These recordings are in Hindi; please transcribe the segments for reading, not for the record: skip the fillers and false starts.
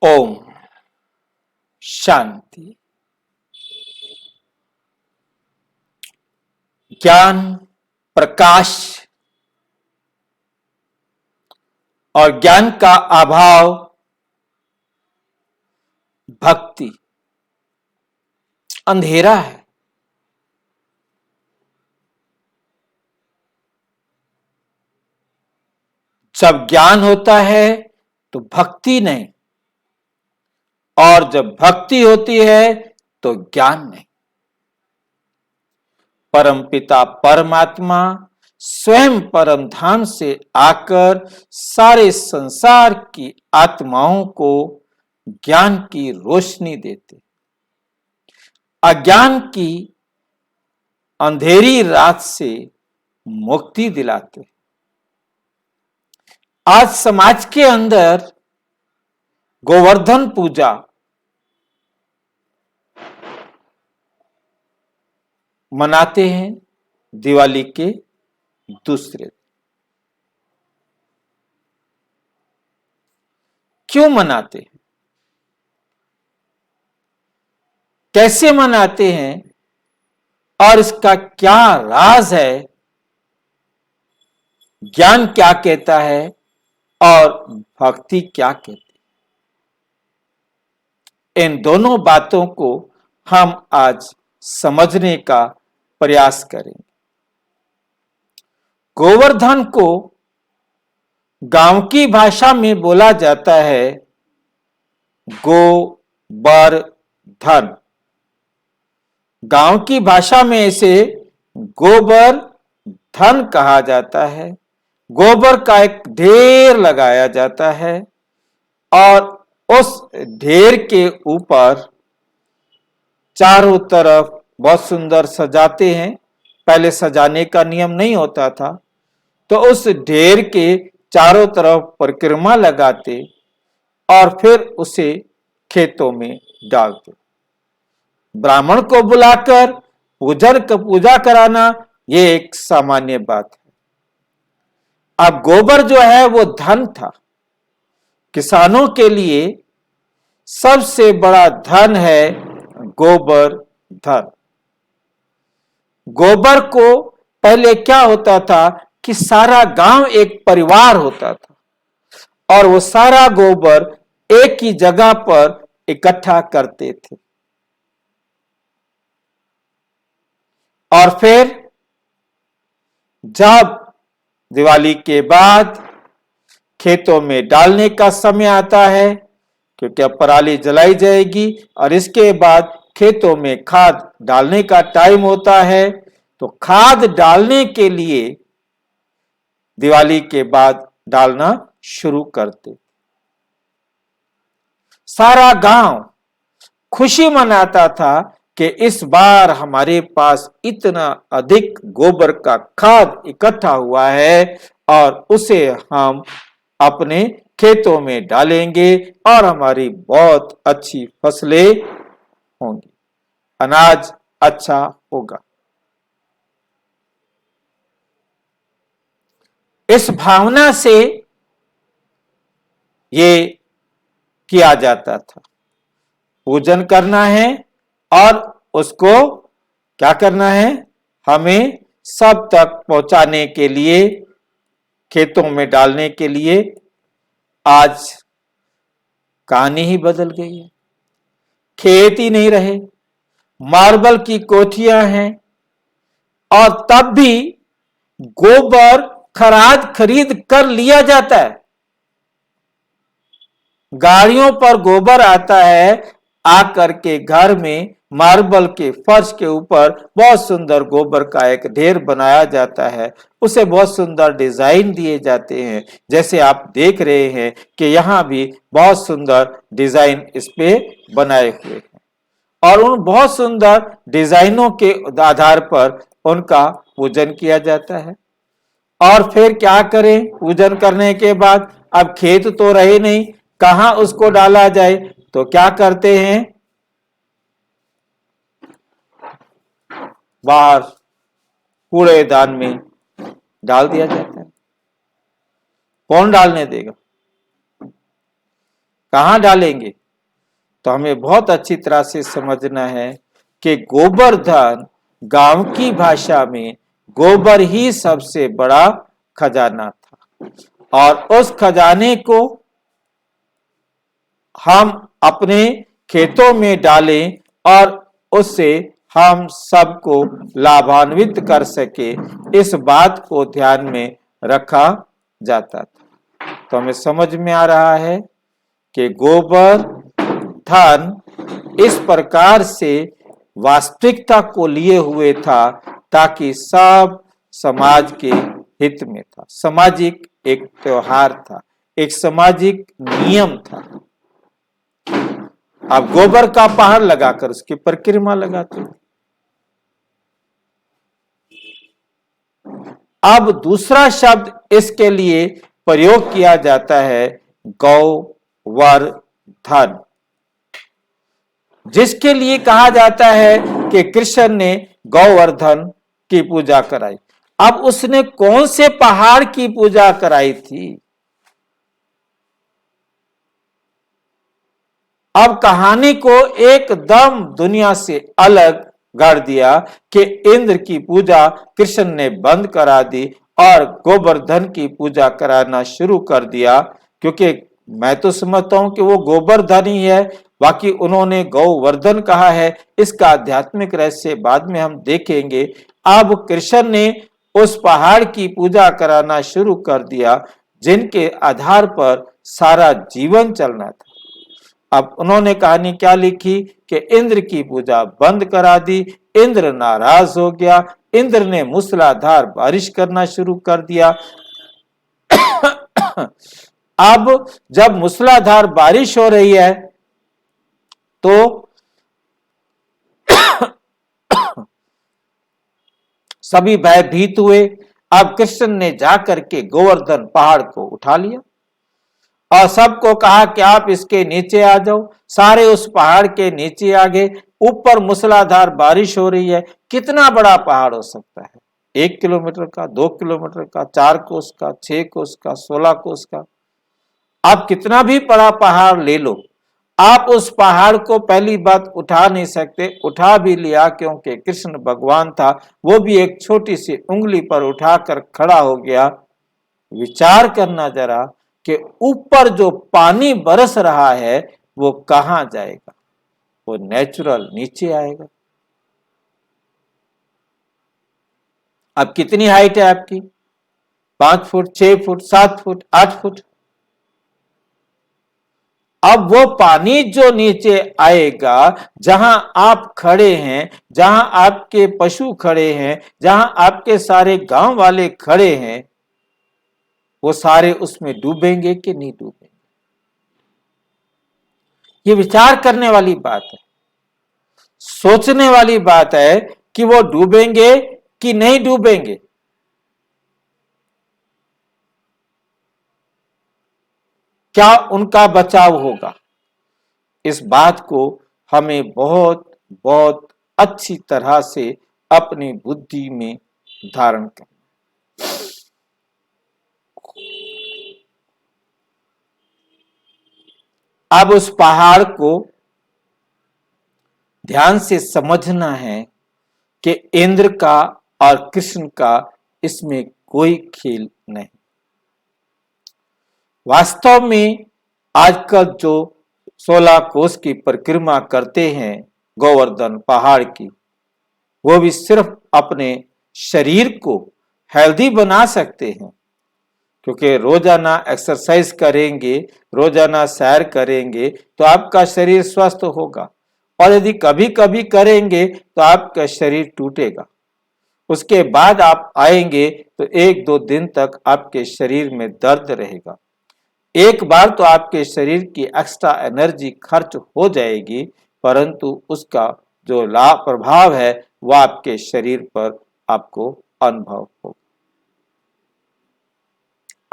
ओम शांति। ज्ञान, प्रकाश और ज्ञान का अभाव भक्ति, अंधेरा है। जब ज्ञान होता है तो भक्ति नहीं, और जब भक्ति होती है तो ज्ञान नहीं। परमपिता परमात्मा स्वयं परम धाम से आकर सारे संसार की आत्माओं को ज्ञान की रोशनी देते, अज्ञान की अंधेरी रात से मुक्ति दिलाते। आज समाज के अंदर गोवर्धन पूजा मनाते हैं, दिवाली के दूसरे दिन। क्यों मनाते हैं, कैसे मनाते हैं और इसका क्या राज है, ज्ञान क्या कहता है और भक्ति क्या कहती है, इन दोनों बातों को हम आज समझने का प्रयास करेंगे। गोवर्धन को गांव की भाषा में बोला जाता है गोवर्धन। गांव की भाषा में इसे गोबर धन कहा जाता है। गोबर का एक ढेर लगाया जाता है और उस ढेर के ऊपर चारों तरफ बहुत सुंदर सजाते हैं। पहले सजाने का नियम नहीं होता था, तो उस ढेर के चारों तरफ परिक्रमा लगाते और फिर उसे खेतों में डालते। ब्राह्मण को बुलाकर पूजा कराना ये एक सामान्य बात है। अब गोबर जो है वो धन था। किसानों के लिए सबसे बड़ा धन है गोबर धन। गोबर को पहले क्या होता था कि सारा गांव एक परिवार होता था और वो सारा गोबर एक ही जगह पर इकट्ठा करते थे और फिर जब दिवाली के बाद खेतों में डालने का समय आता है, क्योंकि अब पराली जलाई जाएगी और इसके बाद खेतों में खाद डालने का टाइम होता है, तो खाद डालने के लिए दिवाली के बाद डालना शुरू करते। सारा गांव खुशी मनाता था कि इस बार हमारे पास इतना अधिक गोबर का खाद इकट्ठा हुआ है और उसे हम अपने खेतों में डालेंगे और हमारी बहुत अच्छी फसलें होंगी, अनाज अच्छा होगा। इस भावना से ये किया जाता था। पूजन करना है और उसको क्या करना है, हमें सब तक पहुंचाने के लिए, खेतों में डालने के लिए। आज कहानी ही बदल गई है। खेत ही नहीं रहे, मार्बल की कोठियां हैं और तब भी गोबर खरीद कर लिया जाता है। गाड़ियों पर गोबर आता है, आकर के घर में मार्बल के फर्श के ऊपर बहुत सुंदर गोबर का एक ढेर बनाया जाता है। उसे बहुत सुंदर डिजाइन दिए जाते हैं, जैसे आप देख रहे हैं कि यहाँ भी बहुत सुंदर डिजाइन इस पे बनाए हुए हैं और उन बहुत सुंदर डिजाइनों के आधार पर उनका पूजन किया जाता है। और फिर क्या करें, पूजन करने के बाद अब खेत तो रहे नहीं, कहां उसको डाला जाए, तो क्या करते हैं, बाहर कूड़ेदान में डाल दिया जाता है। कौन डालने देगा? कहाँ डालेंगे? तो हमें बहुत अच्छी तरह से समझना है कि गोवर्धन गांव की भाषा में गोबर ही सबसे बड़ा खजाना था और उस खजाने को हम अपने खेतों में डालें और उससे हम सबको लाभान्वित कर सके, इस बात को ध्यान में रखा जाता था। तो हमें समझ में आ रहा है कि गोबर धन इस प्रकार से वास्तविकता को लिए हुए था ताकि सब समाज के हित में था। सामाजिक एक त्योहार था, एक सामाजिक नियम था। अब गोबर का पहाड़ लगाकर उसकी परिक्रमा लगाते थे। अब दूसरा शब्द इसके लिए प्रयोग किया जाता है गौवर्धन, जिसके लिए कहा जाता है कि कृष्ण ने गौवर्धन की पूजा कराई। अब उसने कौन से पहाड़ की पूजा कराई थी? अब कहानी को एकदम दुनिया से अलग कर दिया कि इंद्र की पूजा कृष्ण ने बंद करा दी और गोवर्धन की पूजा कराना शुरू कर दिया, क्योंकि मैं तो समझता हूं कि वो गोवर्धन ही है, बाकी उन्होंने गौवर्धन कहा है। इसका आध्यात्मिक रहस्य बाद में हम देखेंगे। अब कृष्ण ने उस पहाड़ की पूजा कराना शुरू कर दिया जिनके आधार पर सारा जीवन चलना था। अब उन्होंने कहानी क्या लिखी कि इंद्र की पूजा बंद करा दी, इंद्र नाराज हो गया, इंद्र ने मूसलाधार बारिश करना शुरू कर दिया। अब जब मूसलाधार बारिश हो रही है तो सभी भयभीत हुए। अब कृष्ण ने जाकर के गोवर्धन पहाड़ को उठा लिया और सबको कहा कि आप इसके नीचे आ जाओ। सारे उस पहाड़ के नीचे आ गए। ऊपर मूसलाधार बारिश हो रही है। कितना बड़ा पहाड़ हो सकता है? 1 किलोमीटर का, 2 किलोमीटर का, 4 कोस का, 6 कोस का, 16 कोस का। आप कितना भी बड़ा पहाड़ ले लो, आप उस पहाड़ को पहली बात उठा नहीं सकते। उठा भी लिया क्योंकि कृष्ण भगवान था, वो भी एक छोटी सी उंगली पर उठाकर खड़ा हो गया। विचार करना जरा कि ऊपर जो पानी बरस रहा है वो कहां जाएगा? वो नेचुरल नीचे आएगा। अब कितनी हाइट है आपकी? 5 फुट, 6 फुट, 7 फुट, 8 फुट। अब वो पानी जो नीचे आएगा, जहां आप खड़े हैं, जहां आपके पशु खड़े हैं, जहां आपके सारे गांव वाले खड़े हैं, वो सारे उसमें डूबेंगे कि नहीं डूबेंगे? ये विचार करने वाली बात है, सोचने वाली बात है कि वो डूबेंगे कि नहीं डूबेंगे। क्या उनका बचाव होगा? इस बात को हमें बहुत बहुत अच्छी तरह से अपनी बुद्धि में धारण करना। अब उस पहाड़ को ध्यान से समझना है कि इंद्र का और कृष्ण का इसमें कोई खेल नहीं। वास्तव में आजकल जो 16 कोस की परिक्रमा करते हैं गोवर्धन पहाड़ की, वो भी सिर्फ अपने शरीर को हेल्दी बना सकते हैं, क्योंकि रोजाना एक्सरसाइज करेंगे, रोजाना सैर करेंगे तो आपका शरीर स्वस्थ होगा, और यदि कभी कभी करेंगे तो आपका शरीर टूटेगा। उसके बाद आप आएंगे तो 1-2 दिन तक आपके शरीर में दर्द रहेगा। एक बार तो आपके शरीर की एक्स्ट्रा एनर्जी खर्च हो जाएगी, परंतु उसका जो लाभ प्रभाव है वह आपके शरीर पर आपको अनुभव होगा।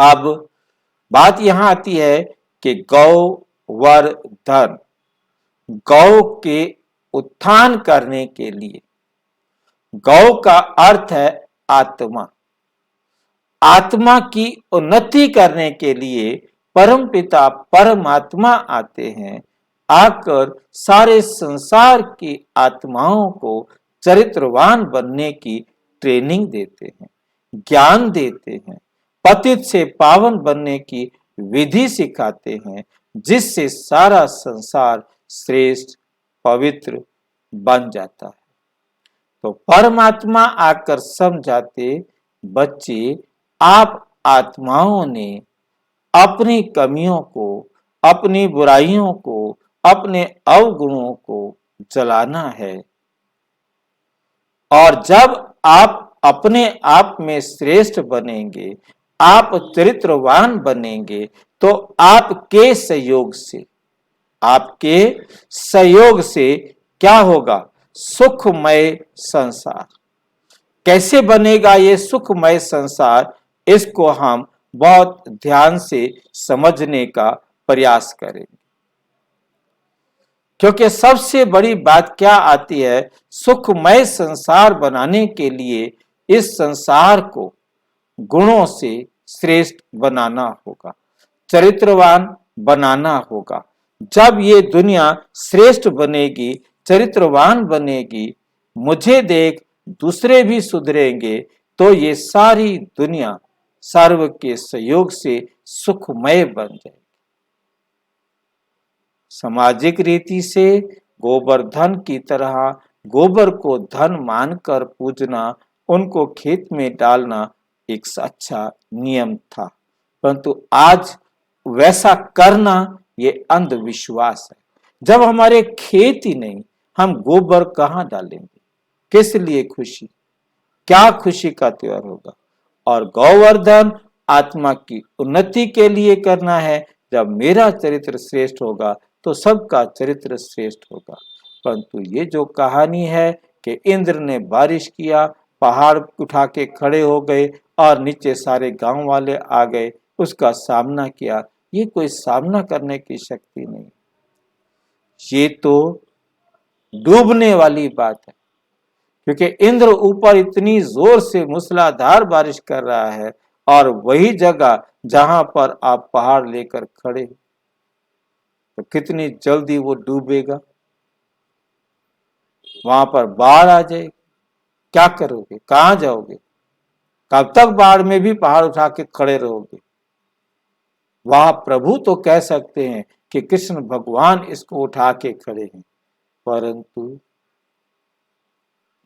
अब बात यहां आती है कि गौवर्धन, गौ के उत्थान करने के लिए, गौ का अर्थ है आत्मा, आत्मा की उन्नति करने के लिए परम पिता परमात्मा आते हैं, आकर सारे संसार की आत्माओं को चरित्रवान बनने की ट्रेनिंग देते हैं, ज्ञान देते हैं, पतित से पावन बनने की विधि सिखाते हैं, जिससे सारा संसार श्रेष्ठ पवित्र बन जाता है। तो परमात्मा आकर समझाते, बच्चे आप आत्माओं ने अपनी कमियों को, अपनी बुराइयों को, अपने अवगुणों को जलाना है, और जब आप अपने आप में श्रेष्ठ बनेंगे, आप चरित्रवान बनेंगे, तो आपके सहयोग से क्या होगा? सुखमय संसार। कैसे बनेगा ये सुखमय संसार, इसको हम बहुत ध्यान से समझने का प्रयास करेंगे। क्योंकि सबसे बड़ी बात क्या आती है, सुखमय संसार बनाने के लिए इस संसार को गुणों से श्रेष्ठ बनाना होगा, चरित्रवान बनाना होगा। जब ये दुनिया श्रेष्ठ बनेगी, चरित्रवान बनेगी, मुझे देख दूसरे भी सुधरेंगे, तो ये सारी दुनिया सर्व के सहयोग से सुखमय बन जाएगी। सामाजिक रीति से गोवर्धन की तरह गोबर को धन मानकर पूजना, उनको खेत में डालना एक अच्छा नियम था, परंतु आज वैसा करना ये अंधविश्वास है। जब हमारे खेत ही नहीं, हम गोबर कहाँ डालेंगे? किस लिए खुशी? क्या खुशी का त्योहार होगा? और गोवर्धन आत्मा की उन्नति के लिए करना है। जब मेरा चरित्र श्रेष्ठ होगा तो सबका चरित्र श्रेष्ठ होगा। परंतु ये जो कहानी है कि इंद्र ने बारिश किया, पहाड़ उठा के खड़े हो गए और नीचे सारे गांव वाले आ गए, उसका सामना किया, ये कोई सामना करने की शक्ति नहीं। ये तो डूबने वाली बात है, क्योंकि इंद्र ऊपर इतनी जोर से मूसलाधार बारिश कर रहा है, और वही जगह जहां पर आप पहाड़ लेकर खड़े, तो कितनी जल्दी वो डूबेगा, वहां पर बाढ़ आ जाएगी। क्या करोगे? कहां जाओगे? कब तक बाढ़ में भी पहाड़ उठा के खड़े रहोगे? वह प्रभु तो कह सकते हैं कि कृष्ण भगवान इसको उठा के खड़े हैं, परंतु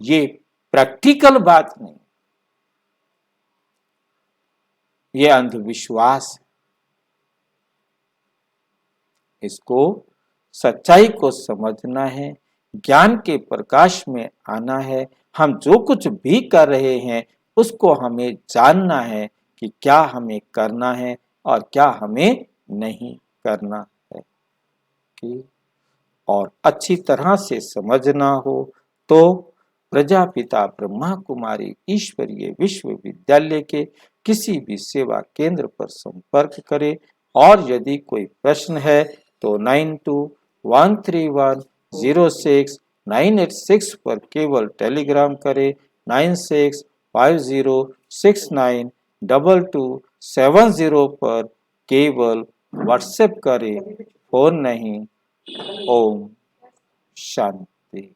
ये प्रैक्टिकल बात नहीं, ये अंधविश्वास है। इसको सच्चाई को समझना है, ज्ञान के प्रकाश में आना है। हम जो कुछ भी कर रहे हैं उसको हमें जानना है कि क्या हमें करना है और क्या हमें नहीं करना है। और अच्छी तरह से समझना हो तो प्रजापिता ब्रह्मा कुमारी ईश्वरीय विश्वविद्यालय के किसी भी सेवा केंद्र पर संपर्क करें, और यदि कोई प्रश्न है तो 9213106986 पर केवल टेलीग्राम करें, 9650692270 पर केवल व्हाट्सएप करें, फोन नहीं। ओम शांति।